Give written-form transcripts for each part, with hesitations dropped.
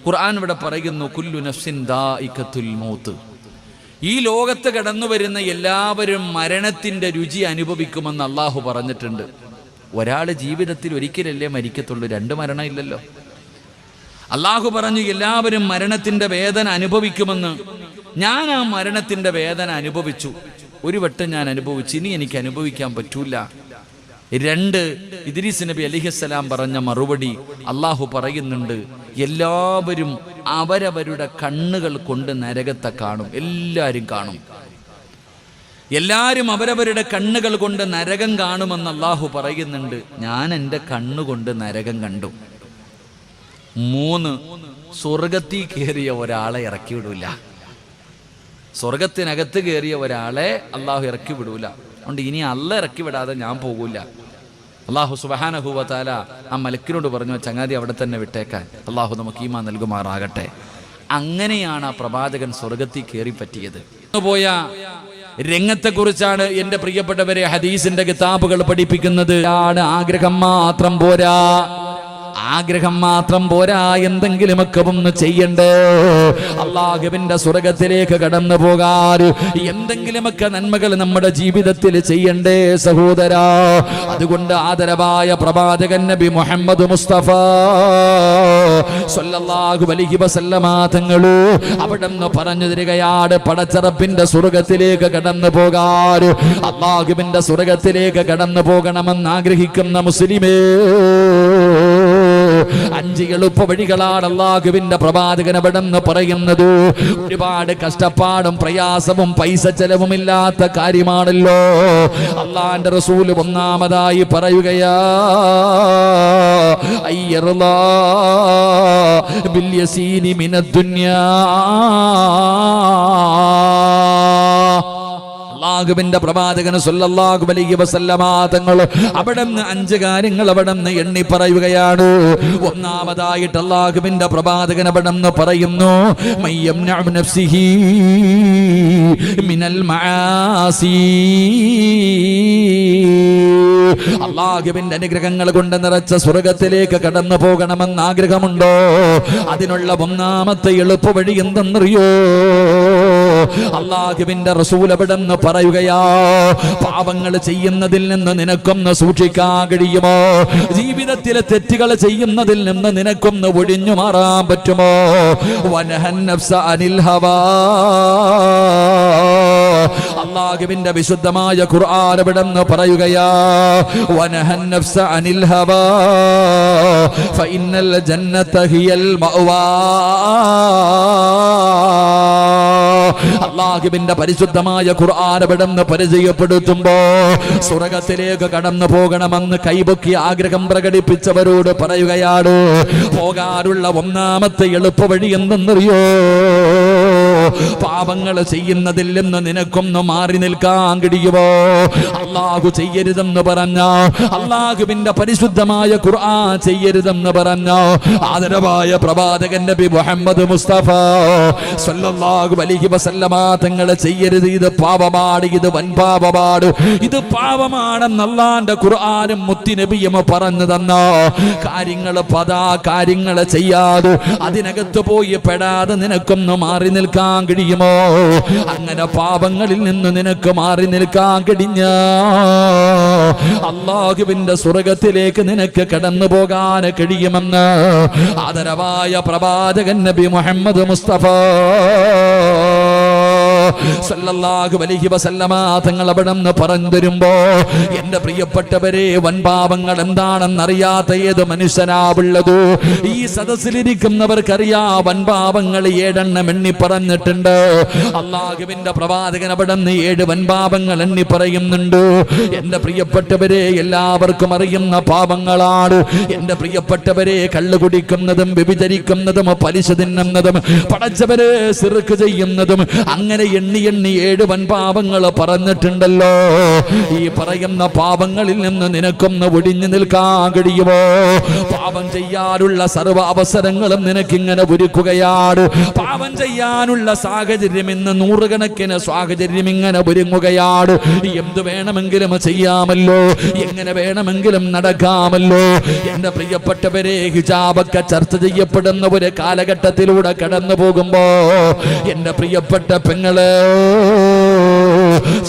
ഖുർആൻ ഇവിടെ പറയുന്നു, കുല്ലു നഫ്സിൻ ദാഇഖത്തുൽ മൗത്ത്. ഈ ലോകത്ത് കടന്നു വരുന്ന എല്ലാവരും മരണത്തിന്റെ രുചി അനുഭവിക്കുമെന്ന് അള്ളാഹു പറഞ്ഞിട്ടുണ്ട്. ഒരാൾ ജീവിതത്തിൽ ഒരിക്കലല്ലേ മരിക്കത്തുള്ളൂ, 2 മരണം ഇല്ലല്ലോ. അള്ളാഹു പറഞ്ഞു എല്ലാവരും മരണത്തിന്റെ വേദന അനുഭവിക്കുമെന്ന്. ഞാൻ ആ മരണത്തിന്റെ വേദന അനുഭവിച്ചു. ഒരു വട്ടം ഞാൻ അനുഭവിച്ചു, ഇനി എനിക്ക് അനുഭവിക്കാൻ പറ്റൂല. 2, ഇദ്രീസ് നബി അലൈഹിസ്സലാം പറഞ്ഞ മറുപടി അള്ളാഹു പറയുന്നുണ്ട്, എല്ലാവരും അവരവരുടെ കണ്ണുകൾ കൊണ്ട് നരകത്തെ കാണും. എല്ലാവരും കാണും. എല്ലാവരും അവരവരുടെ കണ്ണുകൾ കൊണ്ട് നരകം കാണുമെന്ന് അള്ളാഹു പറയുന്നുണ്ട്. ഞാൻ എൻ്റെ കണ്ണുകൊണ്ട് നരകം കണ്ടു. 3, സ്വർഗത്തിൽ കയറിയ ഒരാളെ ഇറക്കി വിടൂല. സ്വർഗത്തിനകത്ത് കയറിയ ഒരാളെ അള്ളാഹു ഇറക്കി വിടൂല. അതുകൊണ്ട് ഇനി അല്ല ഇറക്കി വിടാതെ ഞാൻ പോകൂല. അള്ളാഹു സുബ്ഹാനഹു വ തആല ആ മലക്കിനോട് പറഞ്ഞു, ചങ്ങാതി അവിടെ തന്നെ വിട്ടേക്കാൻ. അള്ളാഹു നമുക്ക് ഈമാൻ നൽകുമാറാകട്ടെ. അങ്ങനെയാണ് ആ പ്രവാചകൻ സ്വർഗത്തിൽ കയറി പറ്റിയത്. പോയ രംഗത്തെക്കുറിച്ചാണ് എൻ്റെ പ്രിയപ്പെട്ടവരെ ഹദീസിന്റെ കിതാബുകൾ പഠിപ്പിക്കുന്നത്. ആഗ്രഹം മാത്രം പോരാ, ആഗ്രഹം മാത്രം പോരാ, എന്തെങ്കിലുമൊക്കെ ഒന്ന് ചെയ്യണ്ടേ. അല്ലാഹുവിന്റെ സ്വർഗത്തിലേക്ക് കടന്നു പോകാൻ എന്തെങ്കിലുമൊക്കെ നന്മകൾ നമ്മുടെ ജീവിതത്തിൽ ചെയ്യണ്ടേ സഹോദരാ. അതുകൊണ്ട് ആദരവായ പ്രവാചകൻ നബി മുഹമ്മദ് മുസ്തഫ സ്വല്ലല്ലാഹു അലൈഹി വസല്ലമ തങ്ങൾ അവിടുന്ന് പറഞ്ഞു തരികയാണ്, പടച്ചറപ്പിന്റെ സ്വർഗത്തിലേക്ക് കടന്നു പോകാൻ, അല്ലാഹുവിന്റെ സ്വർഗത്തിലേക്ക് കടന്നു പോകണമെന്ന് ആഗ്രഹിക്കുന്ന മുസ്ലിമേ, 5 എളുപ്പ വഴികളാണ് അല്ലാഹുവിന്റെ പ്രവാചകൻ അവിടെന്ന് പറയുന്നത്. ഒരുപാട് കഷ്ടപ്പാടും പ്രയാസവും പൈസ ചെലവുമില്ലാത്ത കാര്യമാണല്ലോ. അല്ലാഹുവിന്റെ റസൂൽ ഒന്നാമതായി പറയുകയാ, അയ്യർലാ ബിൽ യസീനി മിനദ് ദുനിയാ. അല്ലാഹുവിന്റെ പ്രവാചകൻ സ്വല്ലല്ലാഹു അലൈഹി വസല്ലമ തങ്ങൾ അവിടുന്ന് 5 കാര്യങ്ങൾ അവിടുന്ന് എണ്ണി പറയുകയാണ്. ഒന്നാമതായിട്ട് അല്ലാഹുവിന്റെ പ്രവാചകൻ അവിടുന്ന് പറയുന്നു, മയ്യംനഉ നഫ്സിഹി മിനൽ മആസി. അല്ലാഹുവിന്റെ അനുഗ്രഹങ്ങൾ കൊണ്ട് നിറച്ച സ്വർഗത്തിലേക്ക് കടന്നു പോകണമെന്ന് ആഗ്രഹമുണ്ടോ? അതിനുള്ള ഒന്നാമത്തെ എളുപ്പ വഴി എന്തെന്നറിയോ? അല്ലാഹുവിന്റെ റസൂൽ അവിടുന്ന് പറയുകയാ, പാപങ്ങൾ ചെയ്യുന്നതിൽ നിന്ന് നിനക്കൊന്ന് സൂക്ഷിക്കാൻ കഴിയുമോ? ജീവിതത്തിലെ തെറ്റുകൾ ചെയ്യുന്നതിൽ നിന്ന് നിനക്കൊന്ന് ഒഴിഞ്ഞു മാറാൻ പറ്റുമോ? വനഹൻ നഫ്സ അനിൽ ഹവാ. അല്ലാഹുവിന്റെ വിശുദ്ധമായ ഖുർആൻ അവിടുന്ന് പറയുകയാ, വനഹൻ നഫ്സ അനിൽ ഹവാ ഫഇന്നൽ ജന്നത ഹിയൽ മഅവാ. അല്ലാഹുവിന്റെ പരിശുദ്ധമായ ഖുർആൻ അവിടുന്ന് പരിചയപ്പെടുത്തുമ്പോ സ്വർഗത്തിലേക്ക് കടന്നു പോകണമെന്ന് കൈപൊക്കി ആഗ്രഹം പ്രകടിപ്പിച്ചവരോട് പറയുകയാണ്, പോകാനുള്ള ഒന്നാമത്തെ എളുപ്പ വഴി എന്തെന്നറിയോ? പാപങ്ങൾ ചെയ്യുന്നതിൽ നിന്ന് നിനക്കൊന്ന് മാറി നിൽക്കാൻ കഴിയുമോ? അല്ലാഹു ചെയ്യരുതെന്ന് പറഞ്ഞ, അല്ലാഹുവിന്റെ പരിശുദ്ധമായ ഖുർആൻ ചെയ്യരുതെന്ന് പറഞ്ഞ ആദരവായ പ്രവാചകൻ നബി മുഹമ്മദ് മുസ്തഫ സ്വല്ലല്ലാഹു അലൈഹി വസല്ലമ തങ്ങൾ ചെയ്യരുത്, ഇത് പാപമാണ്, ഇത് വൻപാപമാണ്, ഇത് പാപമാണെന്ന് അല്ലാഹുവിന്റെ ഖുർആനും മുത്തുനബിയും പറഞ്ഞു തന്ന കാര്യങ്ങൾ ചെയ്യാതെ അതിനകത്ത് പോയി പെടാതെ നിനക്കൊന്ന് മാറി നിൽക്കാൻ കഴിയുമോ? അങ്ങനെ പാപങ്ങളിൽ നിന്ന് നിനക്ക് മാറി നിൽക്കാൻ കഴിഞ്ഞ അല്ലാഹുവിന്റെ സ്വർഗത്തിലേക്ക് നിനക്ക് കടന്നു പോകാൻ കഴിയുമെന്ന് ആദരവായ പ്രവാചകൻ നബി മുഹമ്മദ് മുസ്തഫ സല്ലല്ലാഹു അലൈഹി വസല്ലമ തങ്ങൾ അവിടുന്ന് പറഞ്ഞു തരുമ്പോ, എന്റെ പ്രിയപ്പെട്ടവരെ, വൻപാപങ്ങൾ എന്താണെന്ന് അറിയാത്ത ഏത് മനുഷ്യനാവുള്ളത്? ഈ സദസ്സിലിരിക്കുന്നവർക്കറിയാ വൻപാപങ്ങൾ 7 എണ്ണം എണ്ണി പറഞ്ഞിട്ടുണ്ട്. അല്ലാഹുവിന്റെ പ്രവാചകൻ അവിടുന്ന് 7 വൻപാപങ്ങൾ എണ്ണി പറയുന്നുണ്ട്. എന്റെ പ്രിയപ്പെട്ടവരെ, എല്ലാവർക്കും അറിയുന്ന പാപങ്ങളാണ്. എന്റെ പ്രിയപ്പെട്ടവരെ, കള്ളു കുടിക്കുന്നതും വ്യഭിചരിക്കുന്നതും പലിശ തിന്നുന്നതും പടച്ചവരെ ശിർക്ക് ചെയ്യുന്നതും അങ്ങനെ എണ്ണി 7 വൻപാപങ്ങൾ പറഞ്ഞിട്ടുണ്ടല്ലോ. ഈ പറയുന്ന പാപങ്ങളിൽ നിന്ന് നിനക്കൊന്ന് ഒഴിഞ്ഞു നിൽക്കാൻ കഴിയുമോ? പാപം ചെയ്യാനുള്ള സർവ്വ അവസരങ്ങളും നിനക്കിങ്ങനെ ഒരുക്കുകയാണ്. പാപം ചെയ്യാനുള്ള സാഹചര്യം ഇന്ന് 100 കണക്കിന് സാഹചര്യം ഇങ്ങനെ ഒരുങ്ങുകയാണ്. എന്ത് വേണമെങ്കിലും ചെയ്യാമല്ലോ, എങ്ങനെ വേണമെങ്കിലും നടക്കാമല്ലോ. എന്റെ പ്രിയപ്പെട്ടവരെ, ഹിജാബൊക്കെ ചർച്ച ചെയ്യപ്പെടുന്ന ഒരു കാലഘട്ടത്തിലൂടെ കടന്നു പോകുമ്പോ എന്റെ പ്രിയപ്പെട്ട പെങ്ങളെ,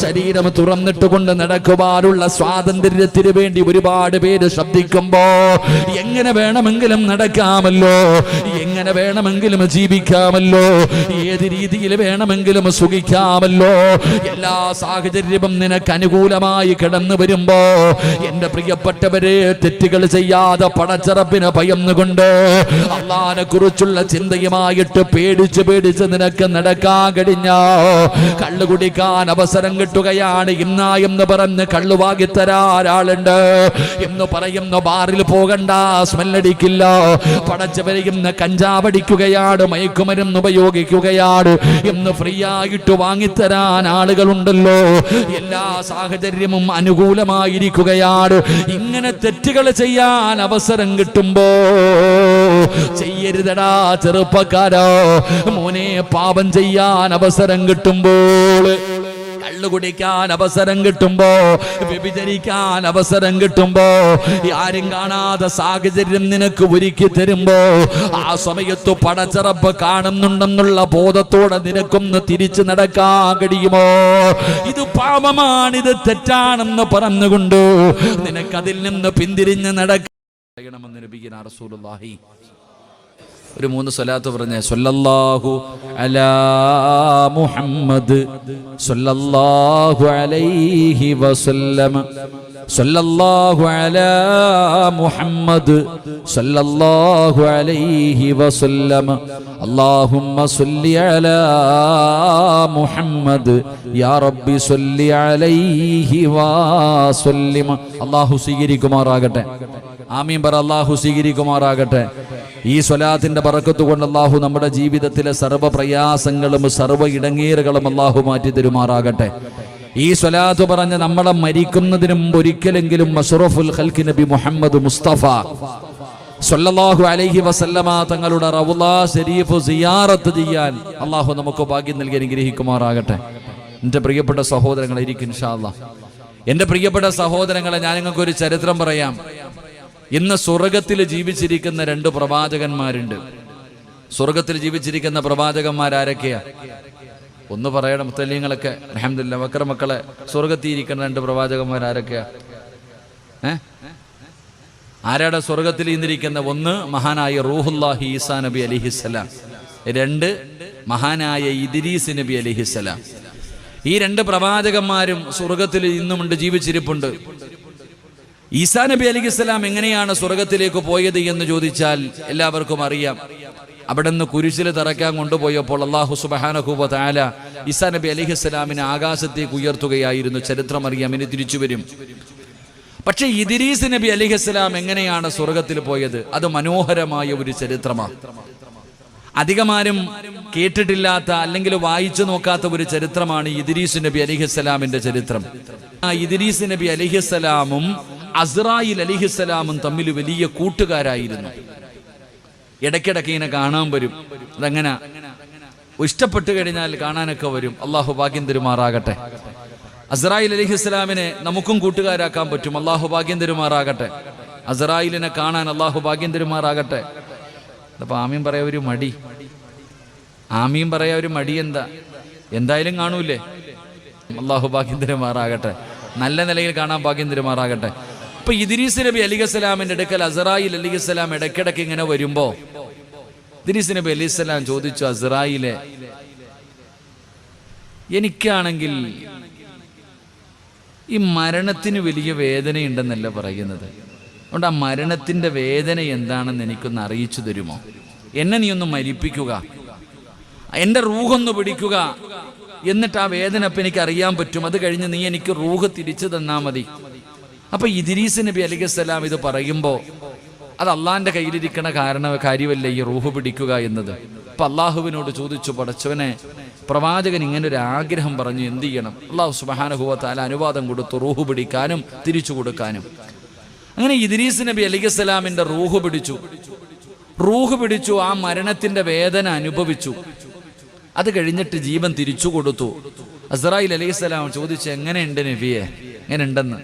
ശരീരം തുറന്നിട്ടുകൊണ്ട് നടക്കുവാനുള്ള സ്വാതന്ത്ര്യത്തിന് വേണ്ടി ഒരുപാട് പേര് ശബ്ദിക്കുമ്പോ എങ്ങനെ വേണമെങ്കിലും നടക്കാമല്ലോ, എങ്ങനെ വേണമെങ്കിലും ജീവിക്കാമല്ലോ, ഏത് രീതിയിൽ വേണമെങ്കിലും സുഖിക്കാമല്ലോ. എല്ലാ സാഹചര്യവും നിനക്ക് അനുകൂലമായി കിടന്നു വരുമ്പോ എന്റെ പ്രിയപ്പെട്ടവരെ, തെറ്റുകൾ ചെയ്യാതെ പടച്ചറപ്പിനെ ഭയന്നുകൊണ്ട് അള്ളാനെ കുറിച്ചുള്ള ചിന്തയുമായിട്ട് പേടിച്ച് നിനക്ക് നടക്കാൻ കഴിഞ്ഞോ? കള്ളു കുടിക്കാൻ അവസരം കിട്ടുകയാണ്. എന്ന് പറഞ്ഞ് കള്ളു വാങ്ങിത്തരാ ഒരാളുണ്ട്. എന്ന് പറയുന്ന ബാറിൽ പോകണ്ട, സ്മെല്ലടിക്കില്ല. പടച്ചവരെയുന്ന കഞ്ചാവടിക്കുകയാണ്, മയക്കുമരുന്ന് ഉപയോഗിക്കുകയാണ് എന്ന് ഫ്രീ ആയിട്ട് വാങ്ങിത്തരാൻ ആളുകളുണ്ടല്ലോ. എല്ലാ സാഹചര്യവും അനുകൂലമായിരിക്കുകയാണ്. ഇങ്ങനെ തെറ്റുകൾ ചെയ്യാൻ അവസരം കിട്ടുമ്പോ ചെയ്യരുതടാ ചെറുപ്പക്കാരോ. മോനെ, പാപം ചെയ്യാൻ അവസരം കിട്ടുമ്പോൾ, കള്ളുകുടിക്കാൻ അവസരം കിട്ടുമ്പോ, വ്യഭിചരിക്കാൻ അവസരം കിട്ടുമ്പോ, ആരും കാണാതെ സാഹചര്യം നിനക്ക് ഒരുക്കി തരുമ്പോ ആ സമയത്ത് പടച്ചറപ്പ് കാണുന്നുണ്ടെന്നുള്ള ബോധത്തോടെ നിനക്കൊന്ന് തിരിച്ചു നടക്കാൻ കഴിയുമോ? ഇത് പാപമാണ്, ഇത് തെറ്റാണെന്ന് പറഞ്ഞുകൊണ്ട് നിനക്കതിൽ നിന്ന് പിന്തിരിഞ്ഞ് നടക്കണമെന്ന് നബിയുനാ റസൂലുള്ളാഹി ഒരു 3 സ്വലാത്ത് പറഞ്ഞേ. സല്ലല്ലാഹു അലാ മുഹമ്മദ് സല്ലല്ലാഹു അലൈഹി വസല്ലം, സല്ലല്ലാഹു അലാ മുഹമ്മദ് സല്ലല്ലാഹു അലൈഹി വസല്ലം, അല്ലാഹുമ്മ സല്ലി അലാ മുഹമ്മദ് യാ റബ്ബി സല്ലി അലൈഹി വസല്ലം. അല്ലാഹു സ്വീകരിക്കുമാറാകട്ടെ. ആമീൻ പറ. അല്ലാഹു സ്വീകരിക്കുമാറാകട്ടെ. ഈ സ്വലാത്തിന്റെ ബറക്കത്ത് കൊണ്ട് അല്ലാഹു നമ്മുടെ ജീവിതത്തിലെ സർവ്വ പ്രയാസങ്ങളും സർവ്വ ഇടങ്ങേറുകളും അല്ലാഹു മാറ്റി തരുമാറാകട്ടെ. ഈ സ്വലാത്ത് പറഞ്ഞ് നമ്മളെ മരിക്കുന്നതിന് മുമ്പ് ഒരിക്കലെങ്കിലും അഷ്റഫുൽ ഖൽഖി നബി മുഹമ്മദ് മുസ്തഫ സല്ലല്ലാഹു അലൈഹി വസല്ലമ തങ്ങളുടെ റൗള ശരീഫ് സിയാറത്ത് ചെയ്യാൻ അല്ലാഹു നമുക്ക് ഭാഗ്യം നൽകി അനുഗ്രഹിക്കുമാറാകട്ടെ. എൻ്റെ പ്രിയപ്പെട്ട സഹോദരങ്ങളെ, ഇരിക്കും ഇൻഷാ അല്ലാഹ്. എൻ്റെ പ്രിയപ്പെട്ട സഹോദരങ്ങളെ, ഞാൻ നിങ്ങൾക്ക് ഒരു ചരിത്രം പറയാം. ഇന്ന് സ്വർഗത്തിൽ ജീവിച്ചിരിക്കുന്ന 2 പ്രവാചകന്മാരുണ്ട്. സ്വർഗത്തിൽ ജീവിച്ചിരിക്കുന്ന പ്രവാചകന്മാരാരൊക്കെയാ? ഒന്ന് പറയണം മുത്തല്ലിങ്ങളൊക്കെ. അൽഹംദുലില്ലാഹ്, വക്ര മക്കളെ, സ്വർഗത്തിൽ ഇരിക്കുന്ന 2 പ്രവാചകന്മാരാരൊക്കെയാ? ആരാടെ സ്വർഗത്തിൽ ഇന്നിരിക്കുന്ന? ഒന്ന് മഹാനായ റൂഹുല്ലാഹി ഈസാ നബി അലൈഹിസ്സലാം, 2 മഹാനായ ഇദ്രീസ് നബി അലൈഹിസ്സലാം. ഈ 2 പ്രവാചകന്മാരും സ്വർഗത്തിൽ ഇന്നുമുണ്ട്, ജീവിച്ചിരിപ്പുണ്ട്. ഈസാ നബി അലൈഹിസ്സലാം എങ്ങനെയാണ് സ്വർഗത്തിലേക്ക് പോയത് എന്ന് ചോദിച്ചാൽ എല്ലാവർക്കും അറിയാം. അവിടെ നിന്ന് കുരിശിൽ തറയ്ക്കാൻ കൊണ്ടുപോയപ്പോൾ അല്ലാഹു സുബ്ഹാനഹു വ തആല ഈസാ നബി അലൈഹിസ്സലാമിനെ ആകാശത്തേക്ക് ഉയർത്തുകയായിരുന്നു. ചരിത്രം അറിയാം, ഇനി തിരിച്ചു വരും. പക്ഷേ ഇദ്രീസ് നബി അലൈഹിസ്സലാം എങ്ങനെയാണ് സ്വർഗത്തിൽ പോയത്? അത് മനോഹരമായ ഒരു ചരിത്രമാണ്. അധികമാരും കേട്ടിട്ടില്ലാത്ത അല്ലെങ്കിൽ വായിച്ചു നോക്കാത്ത ഒരു ചരിത്രമാണ് ഇദ്രീസ് നബി അലൈഹിസ്സലാമിന്റെ ചരിത്രം. ആ ഇദ്രീസ് നബി അലൈഹിസ്സലാമും അസ്രായിൽ അലൈഹിസ്സലാമും തമ്മിൽ വലിയ കൂട്ടുകാരായിരുന്നു. ഇടയ്ക്കിടയ്ക്ക് ഇങ്ങനെ കാണാൻ വരും. അതങ്ങനെ ഇഷ്ടപ്പെട്ടു കഴിഞ്ഞാൽ കാണാനൊക്കെ വരും. അള്ളാഹു ഭാഗ്യം തരുമാറാകട്ടെ. അസ്രായിൽ അലൈഹിസ്സലാമിനെ നമുക്കും കൂട്ടുകാരാക്കാൻ പറ്റും. അള്ളാഹു ഭാഗ്യം തരുമാറാകട്ടെ. അസ്രായിലിനെ കാണാൻ അള്ളാഹു ഭാഗ്യം തരുമാറാകട്ടെ. അപ്പൊ ആമീൻ പറയാ ഒരു മടി, ആമീൻ പറയാ ഒരു മടി. എന്തായാലും കാണൂലേ? അള്ളാഹു ഭാഗ്യം തരുമാറാകട്ടെ. നല്ല നിലയിൽ കാണാൻ ഭാഗ്യം തരുമാറാകട്ടെ. അപ്പൊ ഇദ്രീസ് നബി അലൈഹിസ്സലാമിന്റെ അടുക്കൽ അസ്രായിൽ അലൈഹിസ്സലാം ഇടയ്ക്കിടയ്ക്ക് ഇങ്ങനെ വരുമ്പോ ഇദ്രീസ് നബി അലൈഹിസ്സലാം ചോദിച്ചു, അസ്രായിലെ, എനിക്കാണെങ്കിൽ ഈ മരണത്തിന് വലിയ വേദനയുണ്ടെന്നല്ല പറയുന്നത്. അതുകൊണ്ട് ആ മരണത്തിന്റെ വേദന എന്താണെന്ന് എനിക്കൊന്ന് അറിയിച്ചു തരുമോ? എന്നെ നീ ഒന്ന് മരിപ്പിക്കുക, എൻ്റെ റൂഹൊന്ന് പിടിക്കുക, എന്നിട്ട് ആ വേദന അപ്പം എനിക്ക് അറിയാൻ പറ്റും. അത് കഴിഞ്ഞ് നീ എനിക്ക് റൂഹ് തിരിച്ചു തന്നാൽ മതി. അപ്പൊ ഇദ്രീസ് നബി അലൈഹിസ്സലാം ഇത് പറയുമ്പോൾ അത് അള്ളാന്റെ കയ്യിലിരിക്കണ കാര്യമല്ല ഈ റൂഹ് പിടിക്കുക എന്നത്. അപ്പൊ അള്ളാഹുവിനോട് ചോദിച്ചു, പടച്ചവനെ, പ്രവാചകൻ ഇങ്ങനെ ഒരു ആഗ്രഹം പറഞ്ഞു, എന്ത് ചെയ്യണം? അല്ലാഹു സുബ്ഹാനഹു വ തആല അനുവാദം കൊടുത്തു റൂഹ് പിടിക്കാനും തിരിച്ചു കൊടുക്കാനും. അങ്ങനെ ഇദ്രീസ് നബി അലൈഹിസ്സലാമിന്റെ റൂഹ് പിടിച്ചു. ആ മരണത്തിന്റെ വേദന അനുഭവിച്ചു. അത് കഴിഞ്ഞിട്ട് ജീവൻ തിരിച്ചു കൊടുത്തു. അസ്റായിൽ അലൈഹിസ്സലാം ചോദിച്ചു, എങ്ങനെയുണ്ട് നബിയെ, എങ്ങനെയുണ്ടെന്ന്?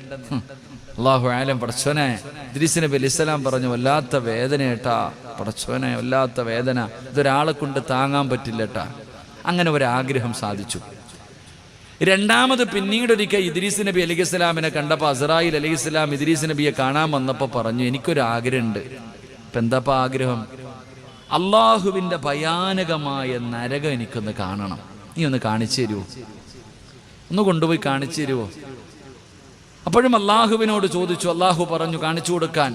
അല്ലാഹു ആലം. പടച്ചോനെ, ഇദ്രീസ് നബി അലൈഹിസ്സലാം പറഞ്ഞു, വല്ലാത്ത വേദന ഏട്ടാ പടച്ചോനെ, വല്ലാത്ത വേദന, ഇതൊരാളെ കൊണ്ട് താങ്ങാൻ പറ്റില്ലട്ടാ. അങ്ങനെ ഒരാഗ്രഹം സാധിച്ചു. രണ്ടാമത് പിന്നീടൊരിക്കൽ ഇദ്രീസ് നബി അലൈഹിസ്സലാമിനെ കണ്ടപ്പോൾ അസ്റായിൽ അലൈഹിസ്സലാം ഇദ്രീസ് നബിയെ കാണാൻ വന്നപ്പോൾ പറഞ്ഞു, എനിക്കൊരാഗ്രഹമുണ്ട്. ഇപ്പം എന്താ ആഗ്രഹം? അള്ളാഹുവിൻ്റെ ഭയാനകമായ നരകം എനിക്കൊന്ന് കാണണം. നീ ഒന്ന് കാണിച്ചു തരുമോ? ഒന്ന് കൊണ്ടുപോയി കാണിച്ചു തരുമോ? അപ്പോഴും അള്ളാഹുവിനോട് ചോദിച്ചു. അള്ളാഹു പറഞ്ഞു കാണിച്ചു കൊടുക്കാൻ.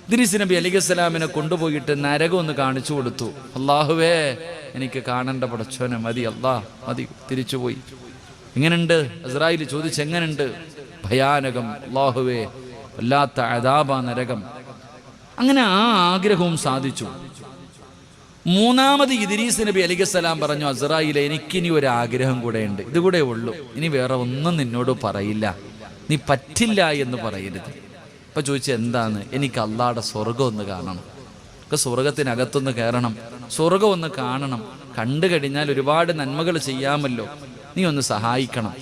ഇദ്രീസ് നബി അലൈഹിസ്സലാമിനെ കൊണ്ടുപോയിട്ട് നരകം ഒന്ന് കാണിച്ചു കൊടുത്തു. അള്ളാഹുവേ, എനിക്ക് കാണേണ്ട പടച്ചോനെ, മതി മതി. തിരിച്ചുപോയി. എങ്ങനെയുണ്ട്? അസ്റായിൽ ചോദിച്ചു, എങ്ങനെയുണ്ട്? ഭയാനകം അള്ളാഹുവേ, വല്ലാത്ത അദാബ നരകം. അങ്ങനെ ആ ആഗ്രഹവും സാധിച്ചു. മൂന്നാമത് ഇദ്രീസ് നബി അലൈഹിസ്സലാം പറഞ്ഞു, അസ്റായിലെ, എനിക്കിനി ഒരു ആഗ്രഹം കൂടെ ഉണ്ട്, ഇതുകൂടെ ഉള്ളൂ, ഇനി വേറെ ഒന്നും നിന്നോട് പറയില്ല, നീ പറ്റില്ല എന്ന് പറയരുത്. അപ്പൊ ചോദിച്ചു, എന്താണ്? എനിക്ക് അള്ളാഹുടെ സ്വർഗം ഒന്ന് കാണണം, സ്വർഗത്തിനകത്തൊന്ന് കയറണം, സ്വർഗം ഒന്ന് കാണണം. കണ്ടു കഴിഞ്ഞാൽ ഒരുപാട് നന്മകൾ ചെയ്യാമല്ലോ, നീ ഒന്ന് സഹായിക്കണം.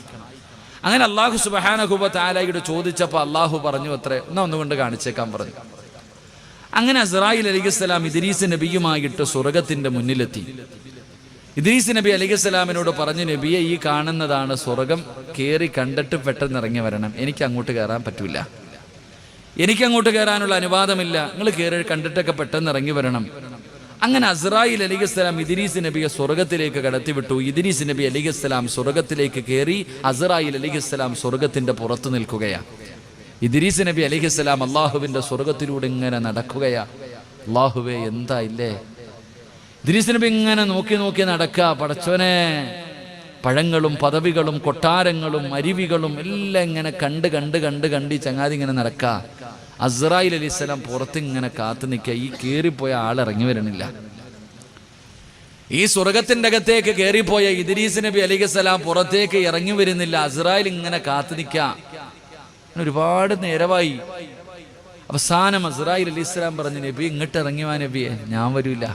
അങ്ങനെ അല്ലാഹു സുബ്ഹാനഹു വ തആലയോട് ചോദിച്ചപ്പോൾ അള്ളാഹു പറഞ്ഞു അത്രേ, എന്നാ ഒന്നുകൊണ്ട് കാണിച്ചേക്കാൻ പറഞ്ഞു. അങ്ങനെ അസ്റായിൽ അലൈഹിസ്സലാം ഇദ്രീസ് നബിയുമായിട്ട് സ്വർഗത്തിന്റെ മുന്നിലെത്തി. ഇദ്രീസ് നബി അലൈഹിസ്സലാമിനോട് പറഞ്ഞു, നബിയെ, ഈ കാണുന്നതാണ് സ്വർഗം, കയറി കണ്ടിട്ട് പെട്ടെന്ന് ഇറങ്ങി വരണം, എനിക്ക് അങ്ങോട്ട് കയറാൻ പറ്റൂല, എനിക്കങ്ങോട്ട് കയറാനുള്ള അനുവാദമില്ല, നിങ്ങൾ കയറി കണ്ടിട്ടൊക്കെ പെട്ടെന്ന് ഇറങ്ങി വരണം. അങ്ങനെ അസ്റായിൽ അലൈഹിസ്സലാം ഇദ്രീസ് നബിയെ സ്വർഗത്തിലേക്ക് കടത്തിവിട്ടു. ഇദ്രീസ് നബി അലൈഹിസ്സലാം സ്വർഗത്തിലേക്ക് കയറി. അസ്റായിൽ അലൈഹിസ്സലാം സ്വർഗത്തിന്റെ പുറത്തു നിൽക്കുകയാണ്. ഇദ്രീസ് നബി അലൈഹിസ്സലാം അള്ളാഹുവിന്റെ സ്വർഗത്തിലൂടെ ഇങ്ങനെ നടക്കുകയാ. അള്ളാഹുവേ, എന്താ ഇല്ലേ? ഇദ്രീസ് നബി ഇങ്ങനെ നോക്കി നടക്കുക. പടച്ചോനെ, പഴങ്ങളും പദവികളും കൊട്ടാരങ്ങളും അരുവികളും എല്ലാം ഇങ്ങനെ കണ്ട് ചങ്ങാതി ഇങ്ങനെ നടക്കുക. അസ്റായിൽ അലൈഹിസ്സലാം പുറത്തിങ്ങനെ കാത്തു നിൽക്കുക. ഈ കയറിപ്പോയ ആളിറങ്ങി വരണില്ല. ഈ സ്വർഗത്തിന്റെ അകത്തേക്ക് കയറിപ്പോയ ഇദ്രീസ് നബി അലൈഹിസ്സലാം പുറത്തേക്ക് ഇറങ്ങി വരുന്നില്ല. അസ്റായിൽ ഇങ്ങനെ കാത്തു നിൽക്കുക. ഒരുപാട് നേരമായി. അവസാനം അസ്റായിൽ അലൈഹിസ്സലാം പറഞ്ഞു, നബി ഇങ്ങോട്ട് ഇറങ്ങി വാ നബിയെ, ഞാൻ വരൂല.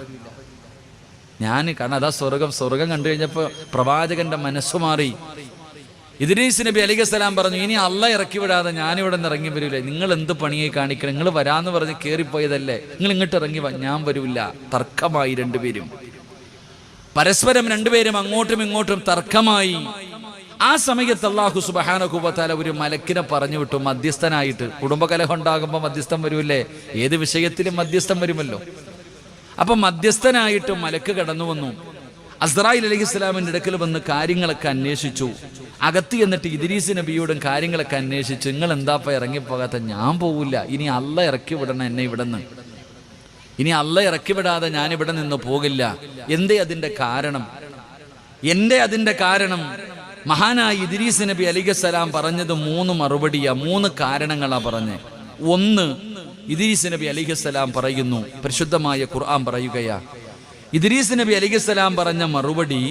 കാരണം അതാ സ്വർഗം കണ്ടു കഴിഞ്ഞപ്പോൾ പ്രവാചകന്റെ മനസ്സു മാറി. ഇദ്രീസ് നബി അലൈഹിസ്സലാം പറഞ്ഞു, ഇനി അള്ളാഹ് ഇറക്കി വിടാതെ ഞാനിവിടെ നിന്ന് ഇറങ്ങി വരൂല. നിങ്ങൾ എന്ത് പണിയായി കാണിക്കണം? നിങ്ങൾ വരാന്ന് പറഞ്ഞ് കയറിപ്പോയതല്ലേ, നിങ്ങൾ ഇങ്ങോട്ട് ഇറങ്ങി വാ, ഞാൻ വരൂല. തർക്കമായി രണ്ടുപേരും, പരസ്പരം രണ്ടുപേരും അങ്ങോട്ടും ഇങ്ങോട്ടും തർക്കമായി. ആ സമയത്ത് അല്ലാഹു സുബ്ഹാനഹു വ തആല ഒരു മലക്കിനെ പറഞ്ഞു വിട്ടു മധ്യസ്ഥനായിട്ട്. കുടുംബകലഹം ഉണ്ടാകുമ്പോൾ മധ്യസ്ഥം വരുമല്ലേ? ഏത് വിഷയത്തിലും മധ്യസ്ഥം വരുമല്ലോ. അപ്പൊ മധ്യസ്ഥനായിട്ട് മലക്ക് കടന്നു വന്നു. അസ്റായിൽ അലൈഹിസ്സലാമിന്റെ അടുക്കൽ വന്ന് കാര്യങ്ങളൊക്കെ അന്വേഷിച്ചു. അകത്ത് എന്നിട്ട് ഇദ്രീസ് നബിയോടും കാര്യങ്ങളൊക്കെ അന്വേഷിച്ചു. നിങ്ങൾ എന്താപ്പ ഇറങ്ങിപ്പോകാത്ത? ഞാൻ പോവില്ല, ഇനി അള്ളാഹ് ഇറക്കി വിടണം എന്നെ ഇവിടെ നിന്ന്, ഇനി അള്ളാഹ് ഇറക്കി വിടാതെ ഞാൻ ഇവിടെ നിന്ന് പോകില്ല. എന്തേ അതിന്റെ കാരണം? അതിന്റെ കാരണം മഹാനായ ഇദ്രീസ് നബി അലൈഹിസ്സലാം പറഞ്ഞത് 3 മറുപടിയാ, 3 കാരണങ്ങളാ പറഞ്ഞേ. ഒന്ന്, ഇദ്രീസ് നബി അലൈഹിസ്സലാം പറയുന്നു, പരിശുദ്ധമായ ഖുർആൻ പറയുകയാ, ഇദ്രീസ് നബി അലൈഹിസ്സലാം പറഞ്ഞ മറുപടി,